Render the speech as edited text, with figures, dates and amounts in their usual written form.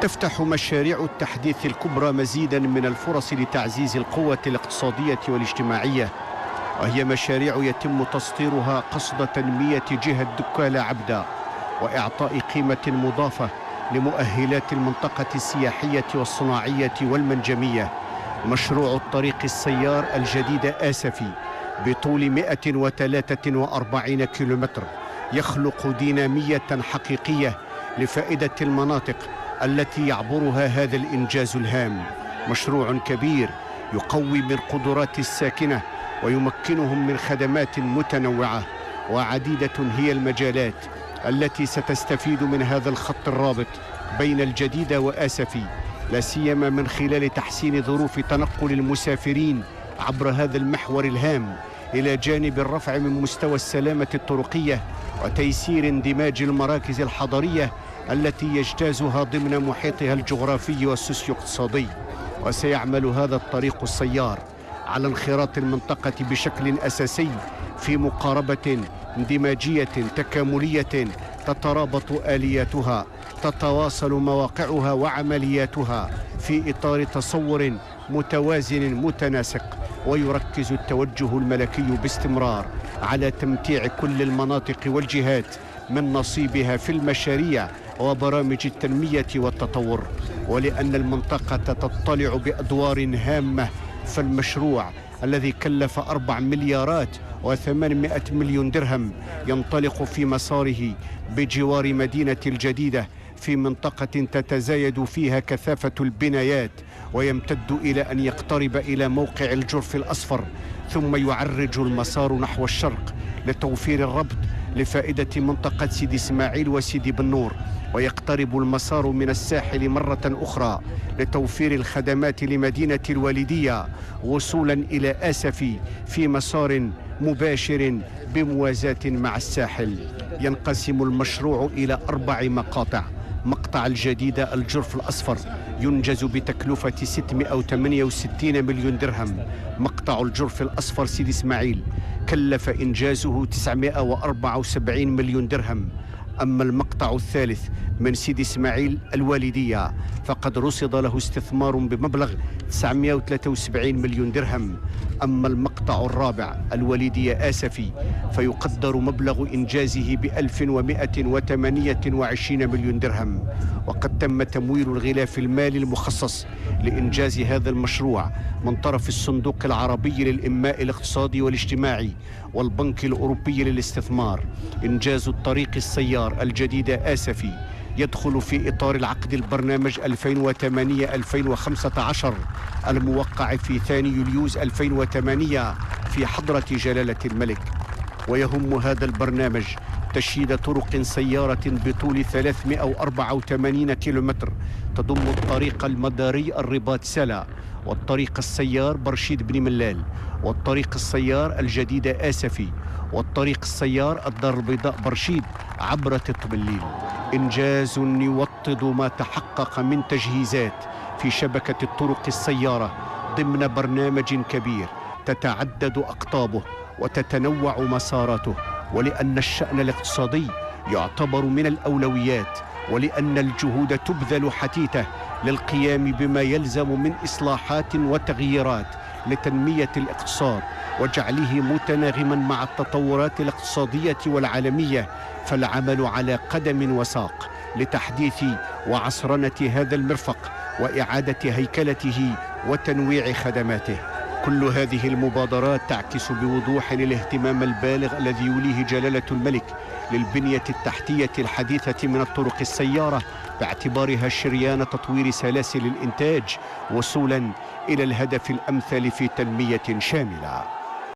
تفتح مشاريع التحديث الكبرى مزيدا من الفرص لتعزيز القوة الاقتصادية والاجتماعية، وهي مشاريع يتم تسطيرها قصد تنمية جهة دكالة عبدا وإعطاء قيمة مضافة لمؤهلات المنطقة السياحية والصناعية والمنجمية. مشروع الطريق السيار الجديد آسفي بطول 143 كيلومتر يخلق دينامية حقيقية لفائدة المناطق التي يعبرها هذا الإنجاز الهام. مشروع كبير يقوي من قدرات الساكنة ويمكنهم من خدمات متنوعة، وعديدة هي المجالات التي ستستفيد من هذا الخط الرابط بين الجديدة وآسفي، لا سيما من خلال تحسين ظروف تنقل المسافرين عبر هذا المحور الهام، إلى جانب الرفع من مستوى السلامة الطرقية وتيسير اندماج المراكز الحضرية التي يجتازها ضمن محيطها الجغرافي والسوسيو اقتصادي. وسيعمل هذا الطريق السيار على انخراط المنطقة بشكل أساسي في مقاربة اندماجية تكاملية تترابط آلياتها، تتواصل مواقعها وعملياتها في إطار تصور متوازن متناسق، ويركز التوجه الملكي باستمرار على تمتيع كل المناطق والجهات من نصيبها في المشاريع وبرامج التنمية والتطور. ولأن المنطقة تطلع بأدوار هامة، فالمشروع الذي كلف 4 مليارات و800 مليون درهم ينطلق في مساره بجوار مدينة الجديدة في منطقة تتزايد فيها كثافة البنايات، ويمتد إلى أن يقترب إلى موقع الجرف الأصفر، ثم يعرج المسار نحو الشرق لتوفير الربط لفائدة منطقة سيدي إسماعيل وسيدي بنور، ويقترب المسار من الساحل مرة أخرى لتوفير الخدمات لمدينة الوالدية وصولا إلى آسفي في مسار مباشر بموازاة مع الساحل. ينقسم المشروع إلى 4 مقاطع. مقطع الجديدة الجرف الأصفر ينجز بتكلفة 668 مليون درهم. مقطع الجرف الأصفر سيدي إسماعيل كلف إنجازه 974 مليون درهم. أما المقطع الثالث من سيدي إسماعيل الوالدية فقد رصد له استثمار بمبلغ 973 مليون درهم. أما المقطع الرابع الوالدية آسفي فيقدر مبلغ إنجازه ب1128 مليون درهم. وقد تم تمويل الغلاف المالي المخصص لإنجاز هذا المشروع من طرف الصندوق العربي للإنماء الاقتصادي والاجتماعي والبنك الأوروبي للاستثمار. إنجاز الطريق السيار الجديد آسفي يدخل في إطار العقد البرنامج 2008-2015 الموقع في 2 يوليوز 2008 في حضرة جلالة الملك. ويهم هذا البرنامج تشييد طرق سيارة بطول 384 كيلومتر تضم الطريق المداري الرباط سلا، والطريق السيار برشيد بن ملال، والطريق السيار الجديد آسفي، والطريق السيار الدار البيضاء برشيد عبر تطبليل. إنجاز يوطد ما تحقق من تجهيزات في شبكة الطرق السيارة ضمن برنامج كبير تتعدد أقطابه وتتنوع مساراته، ولأن الشأن الاقتصادي يعتبر من الأولويات، ولأن الجهود تبذل حثيثة للقيام بما يلزم من إصلاحات وتغييرات لتنمية الاقتصاد وجعله متناغما مع التطورات الاقتصادية والعالمية. فالعمل على قدم وساق لتحديث وعصرنة هذا المرفق وإعادة هيكلته وتنويع خدماته. كل هذه المبادرات تعكس بوضوح الاهتمام البالغ الذي يوليه جلالة الملك للبنية التحتية الحديثة من الطرق السيارة، باعتبارها شريان تطوير سلاسل الإنتاج وصولا إلى الهدف الأمثل في تنمية شاملة.